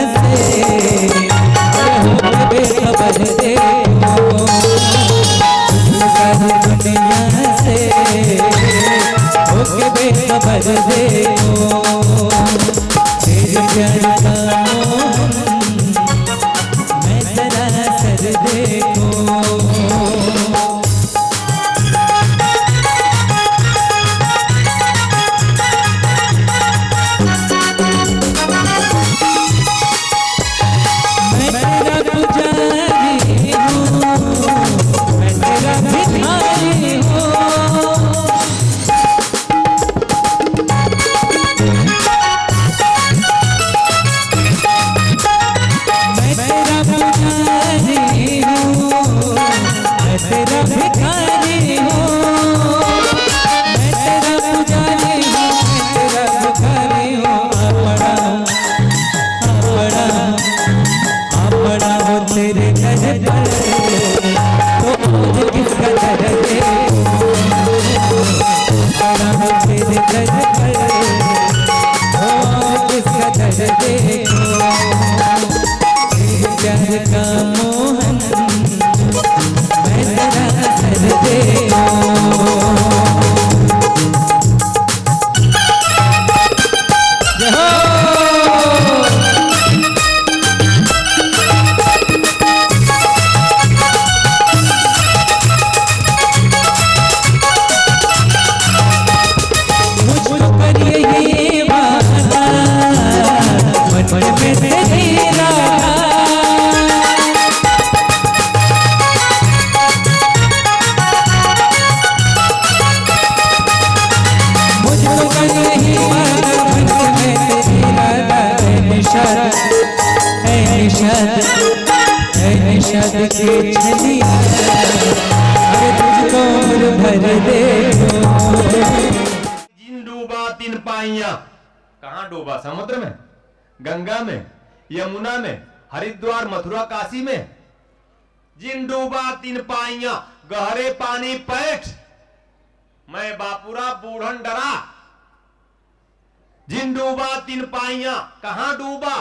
से हो बेखबर देखो, दुनिया से हो बेखबर देखो, तेरे प्यार का मैं सरासर देखो। जिन डूबा तीन पाइया, कहां डूबा? समुद्र में, गंगा में, यमुना में, हरिद्वार, मथुरा, काशी में। जिन डूबा तीन पाइया, गहरे पानी पैठ, मैं बापुरा बूढ़न डरा। जिन डूबा तीन पाइया, कहां डूबा?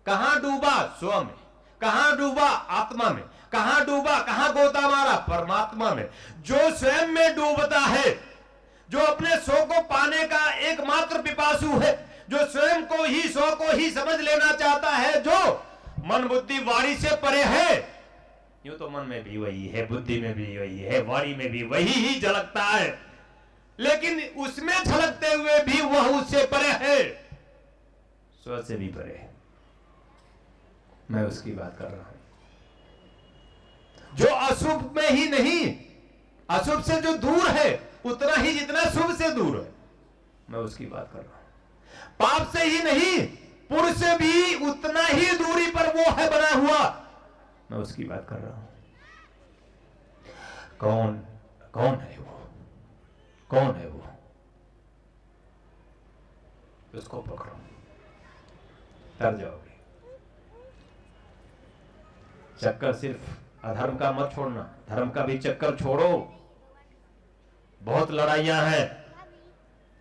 कहां डूबा? स्व में। कहां डूबा? आत्मा में। कहां डूबा? कहां गोता मारा? परमात्मा में। जो स्वयं में डूबता है, जो अपने स्व को पाने का एकमात्र पिपासु है, जो स्वयं को ही, स्व को ही समझ लेना चाहता है, जो मन बुद्धि वाणी से परे है। यूं तो मन में भी वही है, बुद्धि में भी वही है, वाणी में भी वही ही झलकता है, लेकिन उसमें झलकते हुए भी वह उससे परे है, स्व से भी परे है। मैं उसकी बात कर रहा हूं जो अशुभ में ही नहीं, अशुभ से जो दूर है उतना ही जितना शुभ से दूर है। मैं उसकी बात कर रहा हूं। पाप से ही नहीं, पुण्य से भी उतना ही दूरी पर वो है बना हुआ। मैं उसकी बात कर रहा हूं। कौन है वो? कौन है वो? उसको पकड़ो, तर जाओगे। चक्कर सिर्फ अधर्म का मत छोड़ना, धर्म का भी चक्कर छोड़ो। बहुत लड़ाइयां हैं,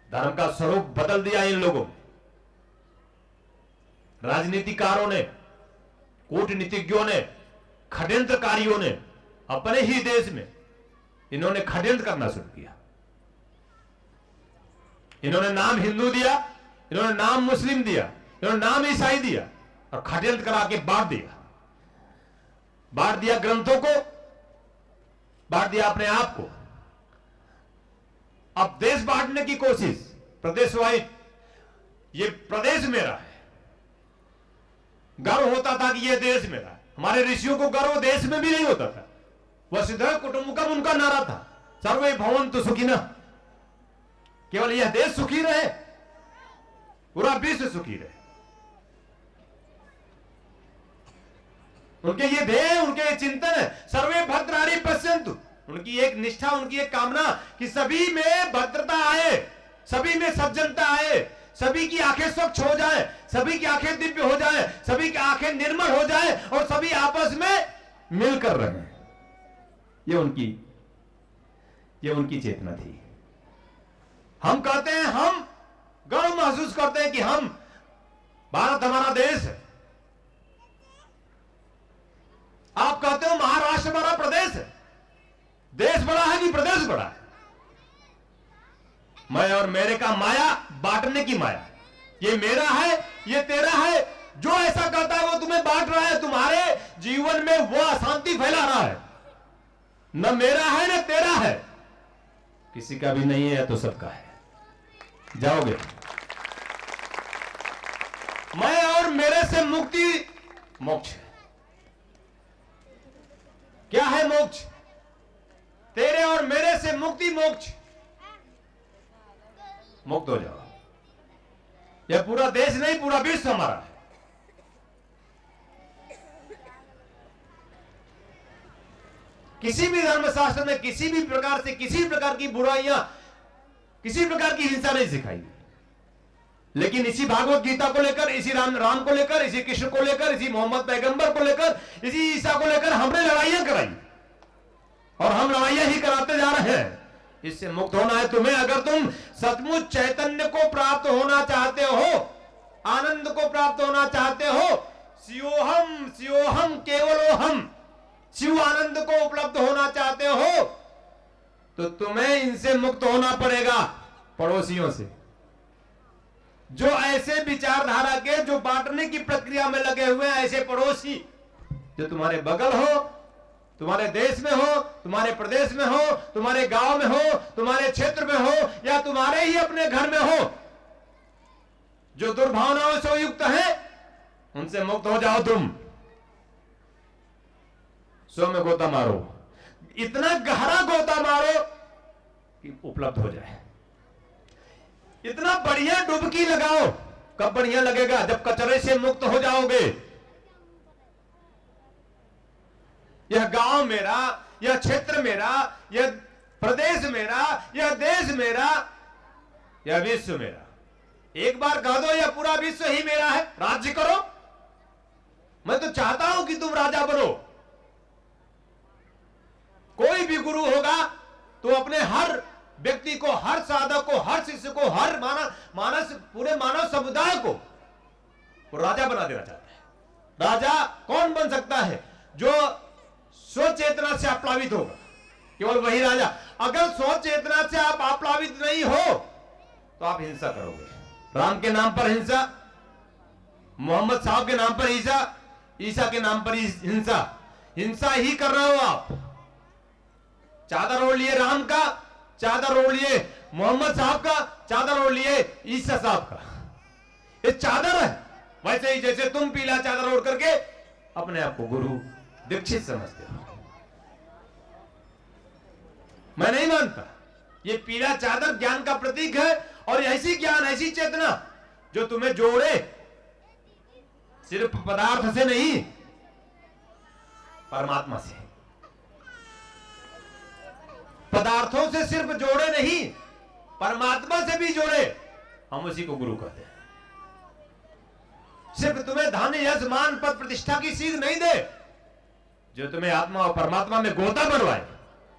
धर्म का स्वरूप बदल दिया इन लोगों, राजनीतिकारों ने, कूटनीतिज्ञों ने, षड्यंत्रकारियों ने, अपने ही देश में इन्होंने षड्यंत्र करना शुरू किया। इन्होंने नाम हिंदू दिया, इन्होंने नाम मुस्लिम दिया, इन्होंने नाम ईसाई दिया और षड्यंत्र करा के बांट दिया। बांट दिया ग्रंथों को, बांट दिया अपने आप को। अब देश बांटने की कोशिश, प्रदेश वाइज, ये प्रदेश मेरा है। गर्व होता था कि ये देश मेरा है। हमारे ऋषियों को गर्व देश में भी नहीं होता था। वसुधैव कुटुंबकम उनका नारा था, सर्वे भवन्तु सुखिनः। केवल यह देश सुखी रहे, पूरा विश्व सुखी रहे। उनके ये ध्येय, उनके ये चिंतन है, सर्वे भद्राणि पश्यन्तु। उनकी एक निष्ठा, उनकी एक कामना कि सभी में भद्रता आए, सभी में सज्जनता आए, सभी की आंखें स्वच्छ हो जाए, सभी की आंखें दिव्य हो जाए, सभी की आंखें निर्मल हो जाए और सभी आपस में मिलकर रहें। ये उनकी चेतना थी। हम कहते हैं, हम गर्व महसूस करते हैं कि हम भारत हमारा देश है। आप कहते हो महाराष्ट्र हमारा प्रदेश है। देश बड़ा है कि प्रदेश बड़ा है? मैं और मेरे का माया बांटने की माया। ये मेरा है, ये तेरा है। जो ऐसा कहता है वो तुम्हें बांट रहा है, तुम्हारे जीवन में वो अशांति फैला रहा है। न मेरा है न तेरा है, किसी का भी नहीं है तो सबका है। जाओगे? मैं और मेरे से मुक्ति मोक्ष है। क्या है मोक्ष? तेरे और मेरे से मुक्ति मोक्ष। मुक्त हो जाओ। यह पूरा देश नहीं, पूरा विश्व हमारा है। किसी भी धर्मशास्त्र में किसी भी प्रकार से किसी प्रकार की बुराइयां, किसी प्रकार की हिंसा नहीं सिखाई। लेकिन इसी भागवत गीता को लेकर, इसी राम को लेकर, इसी कृष्ण को लेकर, इसी मोहम्मद पैगंबर को लेकर, इसी ईसा को लेकर हमने लड़ाइयां कराई और हम लड़ाइयां ही कराते जा रहे हैं। इससे मुक्त होना है तुम्हें। अगर तुम सचमुच चैतन्य को प्राप्त होना चाहते हो, आनंद को प्राप्त होना चाहते हो, शिवोहम शिवोहम केवलोहम, शिव आनंद को उपलब्ध होना चाहते हो, तो तुम्हें इनसे मुक्त होना पड़ेगा, पड़ोसियों से, जो ऐसे विचारधारा के, जो बांटने की प्रक्रिया में लगे हुए हैं, ऐसे पड़ोसी जो तुम्हारे बगल हो, तुम्हारे देश में हो, तुम्हारे प्रदेश में हो, तुम्हारे गांव में हो, तुम्हारे क्षेत्र में हो, या तुम्हारे ही अपने घर में हो, जो दुर्भावनाओं से युक्त है, उनसे मुक्त हो जाओ तुम। सो में गोता मारो, इतना गहरा गोता मारो कि उपलब्ध हो जाए। इतना बढ़िया डुबकी लगाओ। कब बढ़िया लगेगा? जब कचरे से मुक्त हो जाओगे। यह गांव मेरा, यह क्षेत्र मेरा, यह प्रदेश मेरा, यह देश मेरा, यह विश्व मेरा। एक बार कह दो यह पूरा विश्व ही मेरा है, राज्य करो। मैं तो चाहता हूं कि तुम राजा बनो। कोई भी गुरु होगा तो अपने हर व्यक्ति को, हर साधक को, हर शिष्य को, हर मानस पूरे मानव समुदाय को वो राजा बना देना चाहता है। राजा कौन बन सकता है? जो स्वचेतना से आप्लावित होगा, केवल वही राजा। अगर स्वचेतना से आप आप्लावित नहीं हो तो आप हिंसा करोगे। राम के नाम पर हिंसा, मोहम्मद साहब के नाम पर हिंसा, ईसा के नाम पर हिंसा, हिंसा ही कर रहे हो आप। चादर ओढ़ लिए राम का, चादर ओढ़ लिए मोहम्मद साहब का, चादर ओढ़ लिए ईसा साहब का। ये चादर है। वैसे ही जैसे तुम पीला चादर ओढ़ करके अपने आप को गुरु दीक्षित समझते हो। मैं नहीं मानता। ये पीला चादर ज्ञान का प्रतीक है, और ऐसी ज्ञान, ऐसी चेतना जो तुम्हें जोड़े, सिर्फ पदार्थ से नहीं, परमात्मा से। पदार्थों से सिर्फ जोड़े नहीं, परमात्मा से भी जोड़े। हम उसी को गुरु कहते हैं। सिर्फ तुम्हें धन, यश, मान, पद, प्रतिष्ठा की सीध नहीं दे, जो तुम्हें आत्मा और परमात्मा में गोता बनवाए,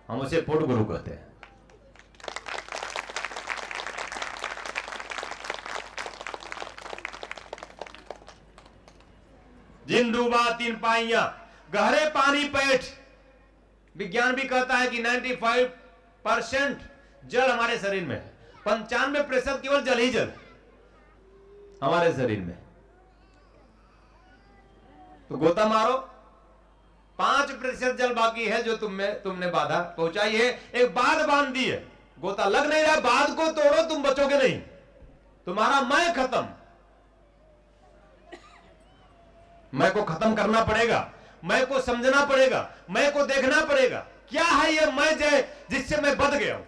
हम उसे पूर्ण गुरु कहते हैं। जिन डूबा तीन पाइयां, गहरे पानी पैठ। विज्ञान भी कहता है कि 95% जल हमारे शरीर में है, 95% केवल जल ही जल हमारे शरीर में। तो गोता मारो, 5% जल बाकी है जो तुमने बाधा पहुंचाई है। एक बाध बांध दी है, गोता लग नहीं रहा, बाध को तोड़ो, तुम बचोगे नहीं। तुम्हारा मैं खत्म, मैं को खत्म करना पड़ेगा, मैं को समझना पड़ेगा, मैं को देखना पड़ेगा। क्या है ये मैं जिससे मैं बध गया हूं?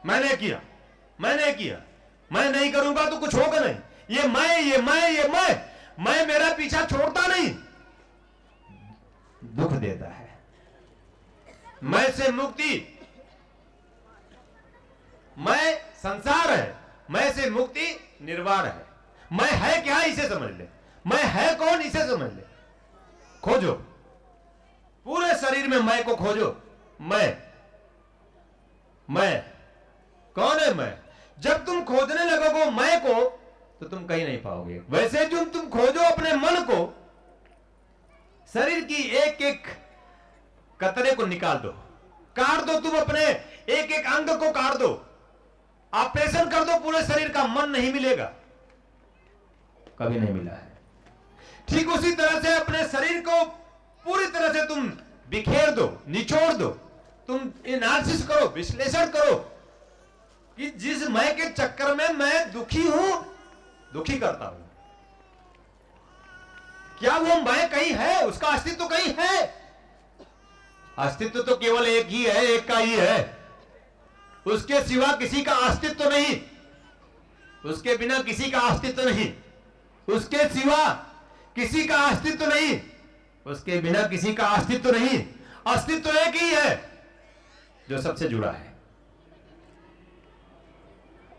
मैंने किया, मैंने किया, मैं नहीं करूंगा तो कुछ होगा नहीं। ये मैं, ये मैं, ये मैं मेरा पीछा छोड़ता नहीं, दुख देता है। मैं से मुक्ति, मैं संसार है, मैं से मुक्ति निर्वाण है। मैं है क्या, इसे समझ ले। मैं है कौन, इसे समझ ले। खोजो, पूरे शरीर में मैं को खोजो। मैं कौन है? मैं। जब तुम खोजने लगोगे मैं को, तो तुम कहीं नहीं पाओगे। वैसे जो तुम खोजो अपने मन को, शरीर की एक एक कतरे को निकाल दो, काट दो, तुम अपने एक एक अंग को काट दो, ऑपरेशन कर दो पूरे शरीर का, मन नहीं मिलेगा, कभी नहीं मिला है। ठीक उसी तरह से अपने शरीर को पूरी तरह से तुम बिखेर दो, निचोड़ दो, तुम एनालिसिस करो, विश्लेषण करो कि जिस मैं के चक्कर में मैं दुखी हूं, दुखी करता हूं, क्या वो मैं कहीं है, उसका अस्तित्व कहीं है? अस्तित्व तो केवल एक ही है, एक का ही है, उसके सिवा किसी का अस्तित्व नहीं, उसके बिना किसी का अस्तित्व नहीं, उसके सिवा किसी का अस्तित्व नहीं, उसके बिना किसी का अस्तित्व नहीं। अस्तित्व एक ही है जो सबसे जुड़ा है।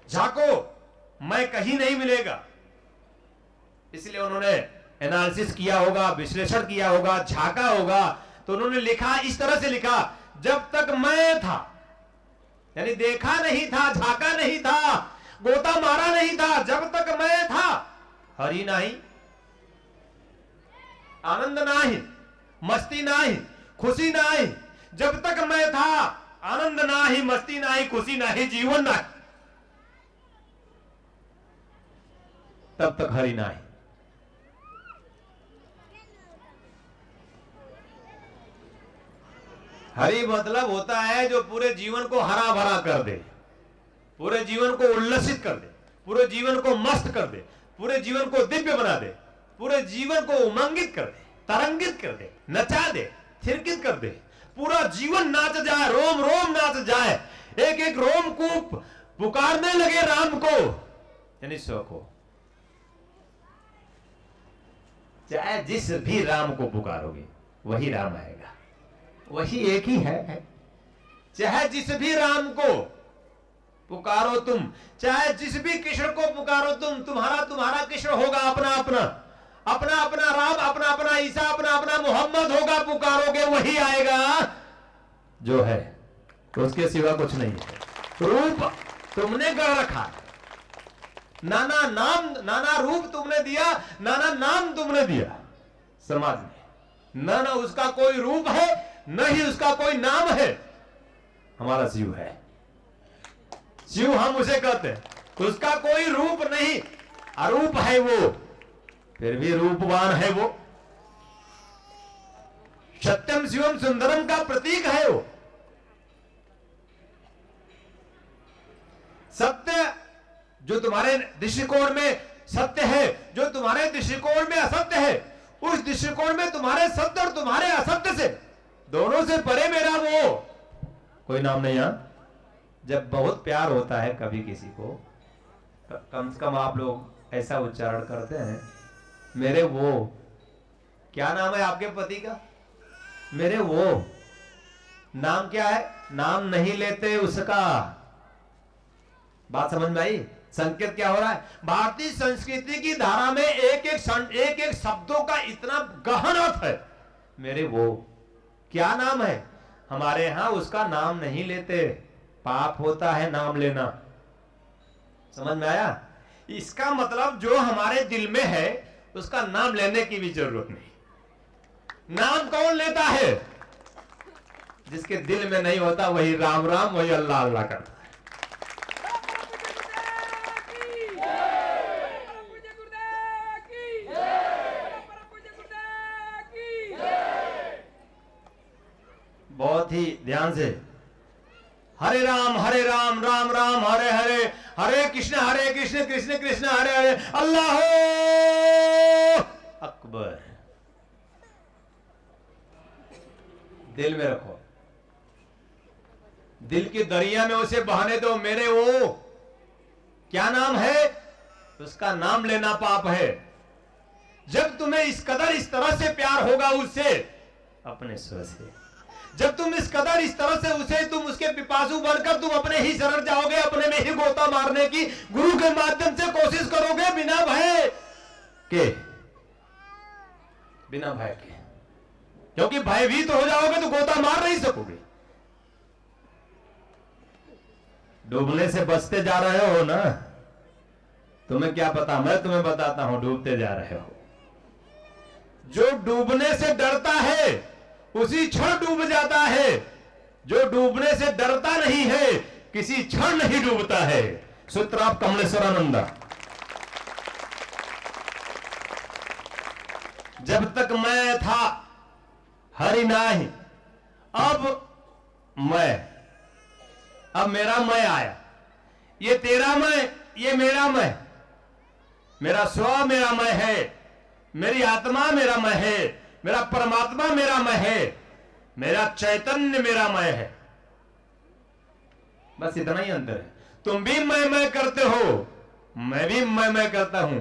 झाको, मैं कहीं नहीं मिलेगा, इसलिए उन्होंने एनालिसिस किया होगा, विश्लेषण किया होगा, झांका होगा, तो उन्होंने लिखा, इस तरह से लिखा, जब तक मैं था, यानी देखा नहीं था, झांका नहीं था, गोता मारा नहीं था, जब तक मैं था, हरि नहीं, आनंद नहीं, मस्ती नहीं, खुशी नहीं। जब तक मैं था, आनंद नहीं, मस्ती नहीं, खुशी नहीं, जीवन नहीं, तब तक हरि नहीं। हरि मतलब होता है जो पूरे जीवन को हरा भरा कर दे, पूरे जीवन को उल्लसित कर दे, पूरे जीवन को मस्त कर दे, पूरे जीवन को दिव्य बना दे, पूरे जीवन को उमंगित कर दे, तरंगित कर दे, नचा दे, थिरकित कर दे, पूरा जीवन नाच जाए, रोम रोम नाच जाए, एक एक रोम को पुकारने लगे राम को, यानी स्व को। चाहे जिस भी राम को पुकारोगे वही राम आएगा, वही एक ही है। चाहे जिस भी राम को पुकारो तुम, चाहे जिस भी कृष्ण को पुकारो तुम, तुम्हारा तुम्हारा कृष्ण होगा अपना अपना, अपना अपना राम, अपना अपना ईसा, अपना अपना मोहम्मद होगा, पुकारोगे वही आएगा जो है, उसके सिवा कुछ नहीं है। रूप तुमने गढ़ रखा है, नाना नाम, नाना रूप तुमने दिया, नाना नाम तुमने दिया समाज में, न उसका कोई रूप है, न ही उसका कोई नाम है। हमारा शिव है, शिव हम उसे कहते हैं, उसका कोई रूप नहीं, अरूप है वो, फिर भी रूपवान है वो, सत्यम शिवम सुंदरम का प्रतीक है वो। सत्य जो तुम्हारे दृष्टिकोण में सत्य है, जो तुम्हारे दृष्टिकोण में असत्य है, उस दृष्टिकोण में तुम्हारे सत्य और तुम्हारे असत्य से, दोनों से परे मेरा वो कोई नाम नहीं। जब बहुत प्यार होता है कभी किसी को, कम से कम आप लोग ऐसा उच्चारण करते हैं, मेरे वो, क्या नाम है आपके पति का? मेरे वो। नाम क्या है? नाम नहीं लेते उसका। बात समझ में आई? संकेत क्या हो रहा है? भारतीय संस्कृति की धारा में एक एक शब्दों का इतना गहन अर्थ है। मेरे वो, क्या नाम है? हमारे यहां उसका नाम नहीं लेते, पाप होता है नाम लेना। समझ में आया? इसका मतलब जो हमारे दिल में है उसका नाम लेने की भी जरूरत नहीं। नाम कौन लेता है? जिसके दिल में नहीं होता वही राम राम, वही अल्लाह अल्लाह करता है। बहुत ही ध्यान से, हरे राम राम राम हरे हरे, हरे कृष्ण कृष्ण कृष्ण हरे हरे, अल्लाह अकबर। दिल में रखो, दिल की दरिया में उसे बहाने दो। मेरे वो, क्या नाम है? उसका नाम लेना पाप है। जब तुम्हें इस कदर इस तरह से प्यार होगा उससे, अपने स्व से, जब तुम इस कदर इस तरह से उसे, तुम उसके पिपासु बनकर तुम अपने ही शरण जाओगे, अपने में ही गोता मारने की गुरु के माध्यम से कोशिश करोगे, बिना भय के, बिना भय के, क्योंकि भयभीत हो जाओगे तो गोता मार नहीं सकोगे। डूबने से बचते जा रहे हो ना, तुम्हें क्या पता, मैं तुम्हें बताता हूं, डूबते जा रहे हो। जो डूबने से डरता है उसी क्षण डूब जाता है, जो डूबने से डरता नहीं है किसी क्षण नहीं डूबता है। सूत्राप कमलेश्वरानंदा। जब तक मैं था हरि नाही, अब मैं, अब मेरा मैं आया। ये तेरा मैं, ये मेरा मैं, मेरा स्व मेरा मैं है, मेरी आत्मा मेरा मैं है, मेरा परमात्मा मेरा मैं है, मेरा चैतन्य मेरा मैं है। बस इतना ही अंतर है। तुम भी मैं करते हो, मैं भी मैं करता हूं।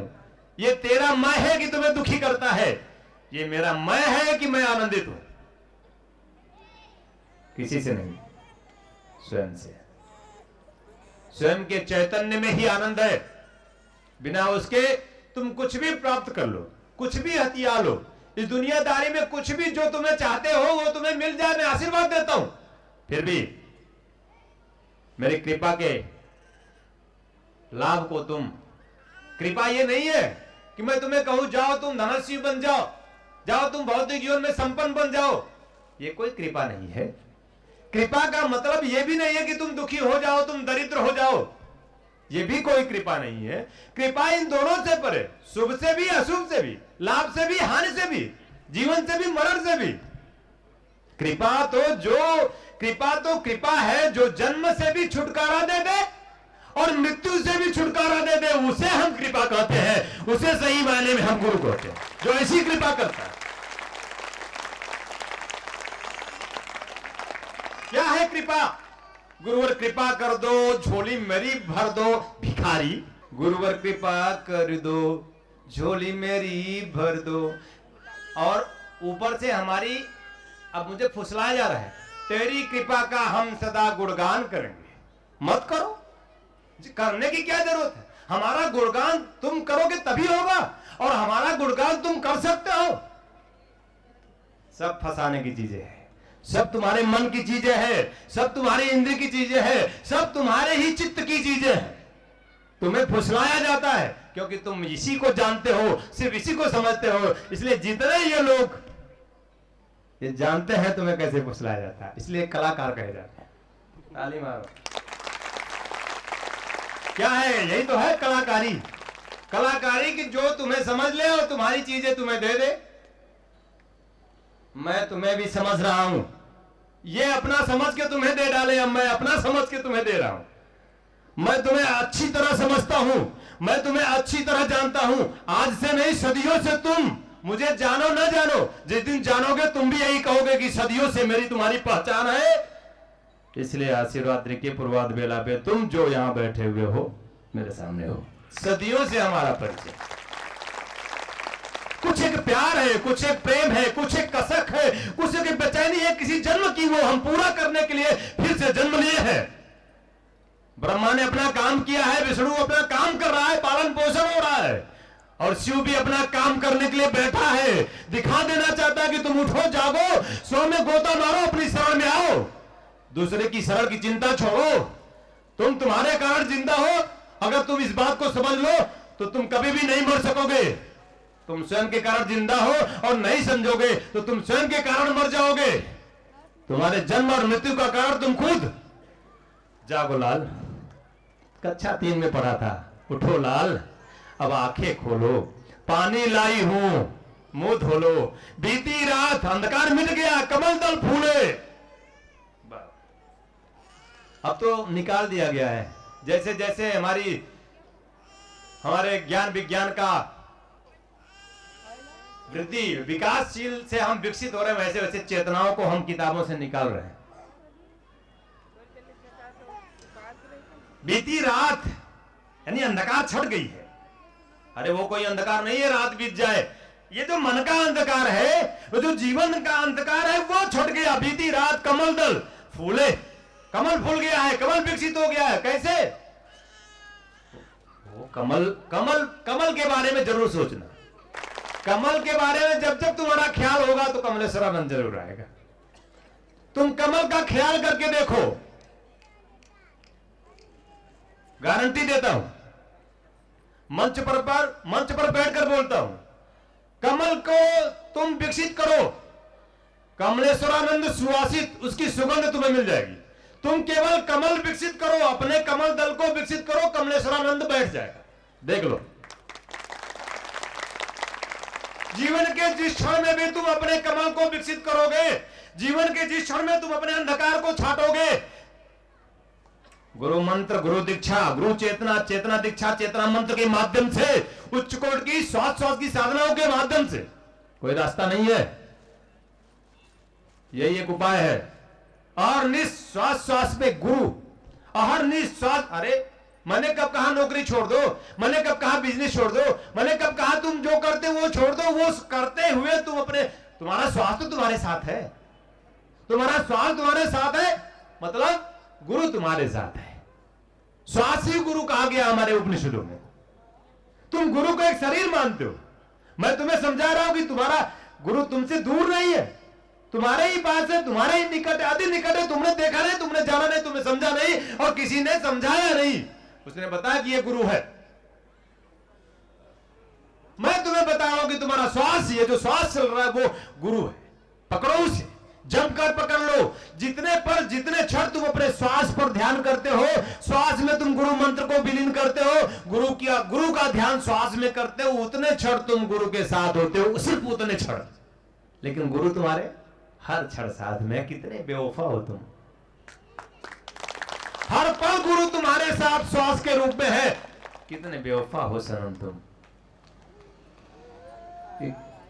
ये तेरा मैं है कि तुम्हें दुखी करता है, ये मेरा मैं है कि मैं आनंदित हूं। किसी से नहीं, स्वयं से। स्वयं के चैतन्य में ही आनंद है। बिना उसके तुम कुछ भी प्राप्त कर लो, कुछ भी हथिया लो, इस दुनियादारी में कुछ भी जो तुम्हें चाहते हो वो तुम्हें मिल जाए, मैं आशीर्वाद देता हूं। फिर भी मेरी कृपा के लाभ को तुम, कृपा ये नहीं है कि मैं तुम्हें कहूं जाओ तुम धनस्वी बन जाओ, जाओ तुम भौतिक जीवन में संपन्न बन जाओ, ये कोई कृपा नहीं है। कृपा का मतलब ये भी नहीं है कि तुम दुखी हो जाओ, तुम दरिद्र हो जाओ, ये भी कोई कृपा नहीं है। कृपा इन दोनों से परे, शुभ से भी अशुभ से भी, लाभ से भी हानि से भी, जीवन से भी मरण से भी। कृपा तो कृपा है जो जन्म से भी छुटकारा दे दे और मृत्यु से भी छुटकारा दे दे, उसे हम कृपा कहते हैं, उसे सही मायने में हम गुरु कहते हैं, जो ऐसी कृपा करता है। क्या है कृपा? गुरुवर कृपा कर दो, झोली मेरी भर दो, भिखारी। गुरुवर कृपा कर दो, झोली मेरी भर दो। और ऊपर से हमारी, अब मुझे फुसलाया जा रहा है, तेरी कृपा का हम सदा गुणगान करेंगे। मत करो, करने की क्या जरूरत है? हमारा गुणगान तुम करोगे तभी होगा, और हमारा गुणगान तुम कर सकते हो। सब फंसाने की चीजें हैं, सब तुम्हारे मन की चीजें हैं, सब तुम्हारे इंद्रिय की चीजें हैं, सब तुम्हारे ही चित्त की चीजें हैं। तुम्हें फुसलाया जाता है क्योंकि तुम इसी को जानते हो, सिर्फ इसी को समझते हो। इसलिए जितने ये लोग ये जानते हैं तुम्हें कैसे फुसलाया जाता है, इसलिए कलाकार कहे जाते हैं। ताली मारो। क्या है? यही तो है कलाकारी। कलाकारी की जो तुम्हें समझ ले और तुम्हारी चीजें तुम्हें दे दे। मैं तुम्हें भी समझ रहा हूं, ये अपना समझ के तुम्हें दे डाले, अब मैं अपना समझ के तुम्हें दे रहा हूं। मैं तुम्हें अच्छी तरह समझता हूं, मैं तुम्हें अच्छी तरह जानता हूं। आज से नहीं, सदियों से तुम मुझे जानो ना जानो, जिस दिन जानोगे तुम भी यही कहोगे कि सदियों से मेरी तुम्हारी पहचान है। इसलिए आशीर्वाद देखिए, पूर्वाध बेला पे तुम जो यहां बैठे हुए हो, मेरे सामने हो, सदियों से हमारा परिचय। कुछ एक प्यार है, कुछ एक प्रेम है, कुछ एक कसक है, कुछ एक बेचैनी है किसी जन्म की, वो हम पूरा करने के लिए फिर से जन्म लिए हैं। ब्रह्मा ने अपना काम किया है, विष्णु अपना काम कर रहा है, पालन पोषण हो रहा है, और शिव भी अपना काम करने के लिए बैठा है। दिखा देना चाहता है कि तुम उठो, जागो, सौ में गोता मारो, अपनी शरण में आओ, दूसरे की शरण की चिंता छोड़ो। तुम तुम्हारे कारण जिंदा हो, अगर तुम इस बात को समझ लो तो तुम कभी भी नहीं मर सकोगे। तुम स्वयं के कारण जिंदा हो और नहीं समझोगे तो तुम स्वयं के कारण मर जाओगे। तुम्हारे जन्म और मृत्यु का कारण तुम खुद। जागो लाल, कक्षा 3 में पढ़ा था। उठो लाल, अब आंखें खोलो, पानी लाई हूं, मुंह धो लो। बीती रात अंधकार मिट गया, कमल दल फूले। अब तो निकाल दिया गया है। जैसे जैसे हमारे ज्ञान विज्ञान का वृद्धि, विकासशील से हम विकसित हो रहे हैं, वैसे वैसे चेतनाओं को हम किताबों से निकाल रहे हैं। बीती रात यानी अंधकार छट गई है। अरे वो कोई अंधकार नहीं है रात बीत जाए, ये जो मन का अंधकार है, वो जो जीवन का अंधकार है, वो छट गया। बीती रात कमल दल फूले, कमल फूल गया है, कमल विकसित हो गया है। कैसे? वो कमल के बारे में जरूर सोचना। कमल के बारे में जब जब तुम्हारा ख्याल होगा तो कमलेश्वरानंद जरूर आएगा। तुम कमल का ख्याल करके देखो, गारंटी देता हूं। मंच पर बैठकर बोलता हूं, कमल को तुम विकसित करो, कमलेश्वरानंद सुवासित उसकी सुगंध तुम्हें मिल जाएगी। तुम केवल कमल विकसित करो, अपने कमल दल को विकसित करो, कमलेश्वरानंद बैठ जाएगा। देख लो, जीवन के जिस क्षण में भी तुम अपने कमल को विकसित करोगे, जीवन के जिस क्षण में तुम अपने अंधकार को छाटोगे, गुरु मंत्र, गुरु दीक्षा, गुरु चेतना, चेतना दीक्षा, चेतना मंत्र के माध्यम से, उच्च कोट की श्वास की साधनाओं के माध्यम से, कोई रास्ता नहीं है, यही एक उपाय है। और निश्वास में गुरु, और निश्वास, अरे मैंने कब कहा नौकरी छोड़ दो, मैंने कब कहा बिजनेस छोड़ दो, मैंने कब कहा तुम जो करते हो वो छोड़ दो, वो करते हुए तुम अपने, तुम्हारा स्वास्थ्य तो तुम्हारे साथ है, तुम्हारा स्वास्थ्य तुम्हारे साथ है, मतलब गुरु तुम्हारे साथ है। श्वास ही गुरु कहा गया हमारे उपनिषदों में। तुम गुरु को एक शरीर मानते हो, मैं तुम्हें समझा रहा हूं कि तुम्हारा गुरु तुमसे दूर नहीं है, तुम्हारे ही पास है, तुम्हारे ही निकट है, अति निकट है। तुमने देखा नहीं, तुमने जाना नहीं, तुमने समझा नहीं, और किसी ने समझाया नहीं, उसने बताया कि ये गुरु है। मैं तुम्हें बता रहा हूं कि तुम्हारा श्वास, ये जो श्वास चल रहा है वो गुरु है। पकड़ो उसे, जमकर पकड़ लो। जितने क्षण तुम अपने श्वास पर ध्यान करते हो, श्वास में तुम गुरु मंत्र को विलीन करते हो, गुरु का ध्यान श्वास में करते हो, उतने क्षण तुम गुरु के साथ होते हो, सिर्फ उतने क्षण। लेकिन गुरु तुम्हारे हर क्षण साथ में। कितने बेवफा हो तुम, हर पल गुरु तुम्हारे साथ श्वास के रूप में है। कितने बेवफा हो सनम तुम।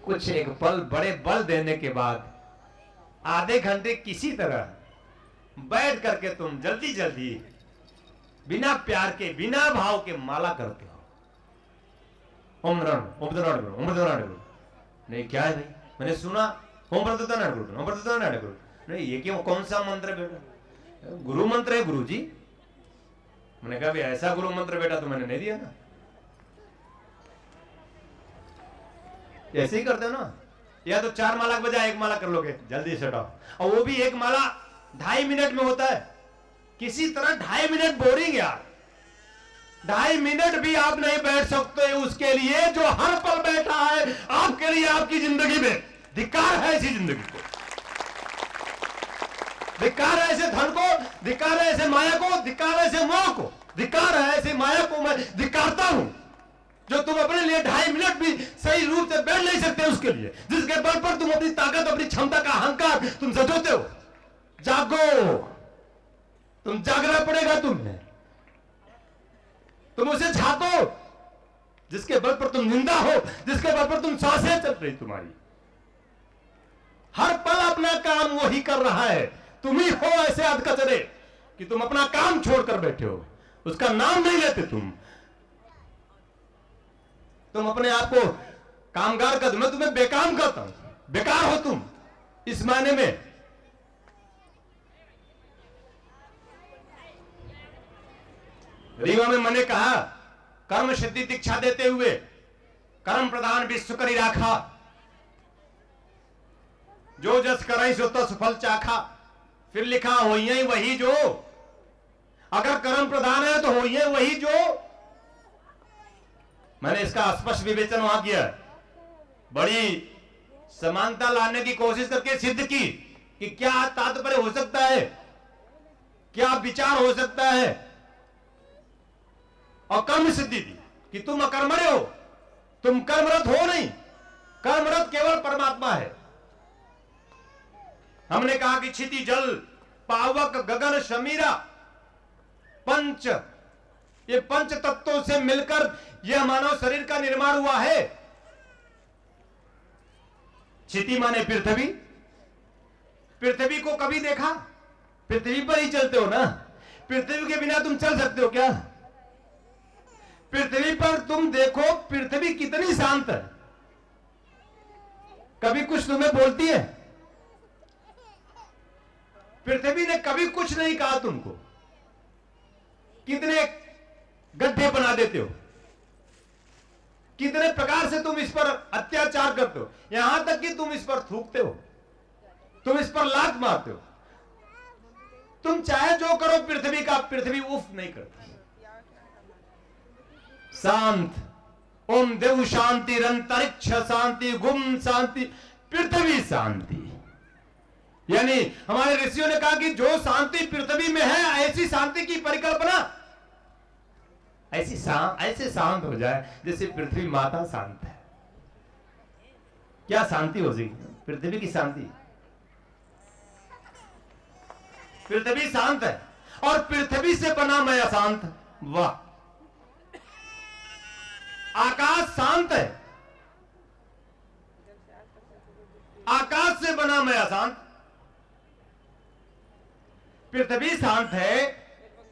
कुछ एक पल बड़े बल देने के बाद आधे घंटे किसी तरह बैठ करके तुम जल्दी जल्दी बिना प्यार के, बिना भाव के माला करते हो। ओम गुरु नहीं, क्या है भाई, मैंने सुना ओम गुरु, नहीं ये क्यों, कौन सा मंत्र है बेटा? गुरु मंत्र है गुरु जी। मैंने कहा भाई ऐसा गुरु मंत्र बेटा तो मैंने नहीं दिया ना। ऐसे ही करते हो ना, या तो 4 माला के बजाय 1 माला कर लोगे, जल्दी से हटाओ। और वो भी 1 माला 2.5 मिनट में होता है। किसी तरह 2.5 मिनट बोरिंग यार, 2.5 मिनट भी आप नहीं बैठ सकते उसके लिए जो हर पल बैठा है आपके लिए, आपकी जिंदगी में। धिक्कार है ऐसी जिंदगी को, धिक्कार है ऐसे धन को, धिक्कार है ऐसे माया को, धिक्कार है ऐसे मोह को, धिक्कार है ऐसे माया को मैं धिक्कारता हूं जो तुम अपने लिए 2.5 मिनट भी सही रूप से बैठ नहीं सकते उसके लिए, जिसके बल पर तुम अपनी ताकत, अपनी क्षमता का अहंकार तुम सजोते हो। जागो, तुम जागना पड़ेगा तुम्हें, तुम उसे झांको जिसके बल पर तुम निंदा हो, जिसके बल पर तुम सांसें चल रही तुम्हारी। हर पल अपना काम वही कर रहा है, तुम ही हो ऐसे अधकचरे कि तुम अपना काम छोड़कर बैठे हो, उसका नाम नहीं लेते तुम अपने आप को कामगार कर दो। मैं तुम्हें बेकाम करता हूं, बेकार हो तुम इस मायने में। रीवा में मैंने कहा, कर्म सिद्धि दीक्षा देते हुए कर्म प्रधान विश्व करी राखा, जो जस करई सो तस फल चाखा। फिर लिखा होइए वही जो, अगर कर्म प्रधान है तो होइए वही जो। मैंने इसका स्पष्ट विवेचन वहां किया, बड़ी समानता लाने की कोशिश करके सिद्ध की कि क्या तात्पर्य हो सकता है, क्या विचार हो सकता है, और कर्म सिद्धि दी कि तुम अकर्मण्य हो, तुम कर्मरत हो नहीं, कर्मरत केवल परमात्मा है। हमने कहा कि क्षिति जल पावक गगन शमीरा, पंच, ये पंच तत्वों से मिलकर यह मानव शरीर का निर्माण हुआ है। क्षिति माने पृथ्वी, पृथ्वी को कभी देखा? पृथ्वी पर ही चलते हो ना, पृथ्वी के बिना तुम चल सकते हो क्या? पृथ्वी पर तुम देखो, पृथ्वी कितनी शांत है, कभी कुछ तुम्हें बोलती है? पृथ्वी ने कभी कुछ नहीं कहा तुमको। कितने गड्ढे बना देते हो, कितने प्रकार से तुम इस पर अत्याचार करते हो, यहां तक कि तुम इस पर थूकते हो, तुम इस पर लात मारते हो। तुम चाहे जो करो, पृथ्वी उफ नहीं करती, शांत। ओम देव शांति, अंतरिक्ष शांति, गुम शांति, पृथ्वी शांति। यानी हमारे ऋषियों ने कहा कि जो शांति पृथ्वी में है, ऐसी शांति की परिकल्पना, ऐसे शांत हो जाए जैसे पृथ्वी माता शांत है। क्या शांति हो गई पृथ्वी की शांति। पृथ्वी शांत है और पृथ्वी से बना मैं अशांत। वाह। आकाश शांत है, आकाश से बना मैं अशांत। पृथ्वी शांत है,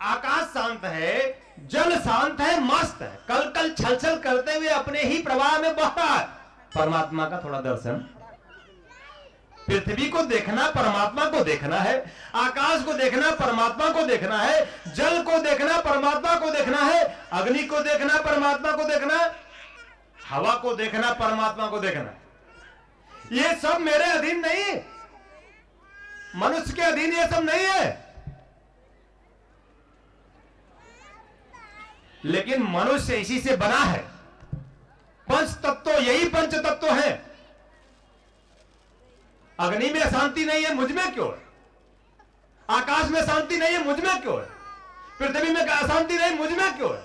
आकाश शांत है, जल शांत है, मस्त है, कल कल छल छल करते हुए अपने ही प्रवाह में बह रहा है। परमात्मा का थोड़ा दर्शन। पृथ्वी को देखना परमात्मा को देखना है, आकाश को देखना परमात्मा को देखना है, जल को देखना परमात्मा को देखना है, अग्नि को देखना परमात्मा को देखना है, हवा को देखना परमात्मा को देखना है। ये सब मेरे अधीन नहीं है, मनुष्य के अधीन ये सब नहीं है। लेकिन मनुष्य इसी से बना है। पंच तत्व, यही पंच तत्व है। अग्नि में शांति नहीं है, मुझ में क्यों है? आकाश में शांति नहीं है, मुझ में क्यों है? पृथ्वी में अशांति नहीं, मुझ में क्यों है?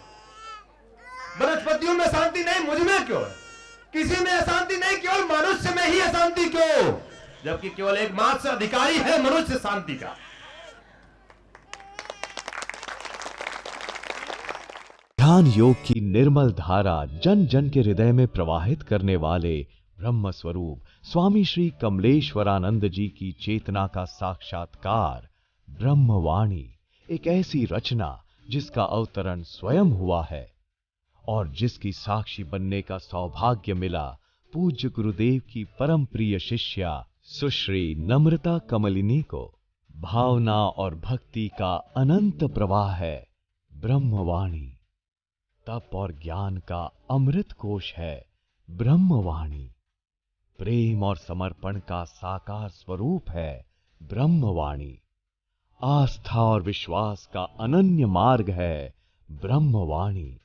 वनस्पतियों में शांति नहीं, मुझ में क्यों है? किसी में अशांति नहीं, केवल मनुष्य में ही अशांति क्यों? जबकि केवल एकमात्र अधिकारी है मनुष्य शांति का। ध्यान योग की निर्मल धारा जन जन के हृदय में प्रवाहित करने वाले ब्रह्म स्वरूप स्वामी श्री कमलेश्वरानंद जी की चेतना का साक्षात्कार ब्रह्मवाणी, एक ऐसी रचना जिसका अवतरण स्वयं हुआ है और जिसकी साक्षी बनने का सौभाग्य मिला पूज्य गुरुदेव की परम प्रिय शिष्या सुश्री नम्रता कमलिनी को। भावना और भक्ति का अनंत प्रवाह है ब्रह्मवाणी। तप और ज्ञान का अमृत कोश है ब्रह्मवाणी। प्रेम और समर्पण का साकार स्वरूप है ब्रह्मवाणी। आस्था और विश्वास का अनन्य मार्ग है ब्रह्मवाणी।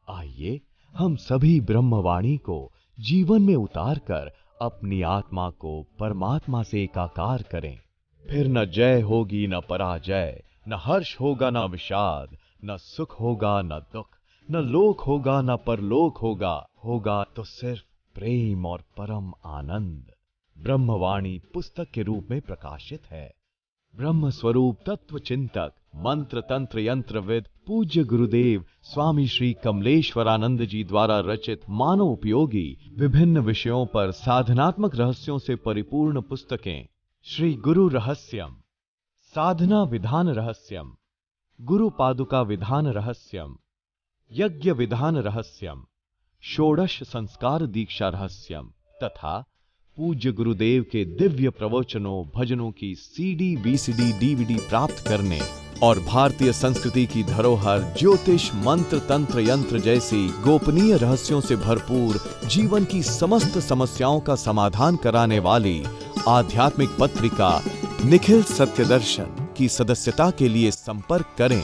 आइए हम सभी ब्रह्मवाणी को जीवन में उतारकर अपनी आत्मा को परमात्मा से एकाकार करें। फिर न जय होगी न पराजय, न हर्ष होगा न विषाद, न सुख होगा न दुख, न लोक होगा न परलोक होगा, होगा तो सिर्फ प्रेम और परम आनंद। ब्रह्मवाणी पुस्तक के रूप में प्रकाशित है। ब्रह्म स्वरूप तत्व चिंतक मंत्र तंत्र यंत्रविद पूज्य गुरुदेव स्वामी श्री कमलेश्वरानंद जी द्वारा रचित मानव उपयोगी विभिन्न विषयों पर साधनात्मक रहस्यों से परिपूर्ण पुस्तकें श्री गुरु रहस्यम, साधना विधान रहस्यम, गुरु पादुका विधान रहस्यम, यज्ञ विधान रहस्यम, षोडश संस्कार दीक्षा रहस्यम तथा पूज्य गुरुदेव के दिव्य प्रवचनों भजनों की सीडी वीसीडी डीवीडी प्राप्त करने और भारतीय संस्कृति की धरोहर ज्योतिष मंत्र तंत्र यंत्र जैसी गोपनीय रहस्यों से भरपूर जीवन की समस्त समस्याओं का समाधान कराने वाली आध्यात्मिक पत्रिका निखिल सत्य दर्शन की सदस्यता के लिए संपर्क करें।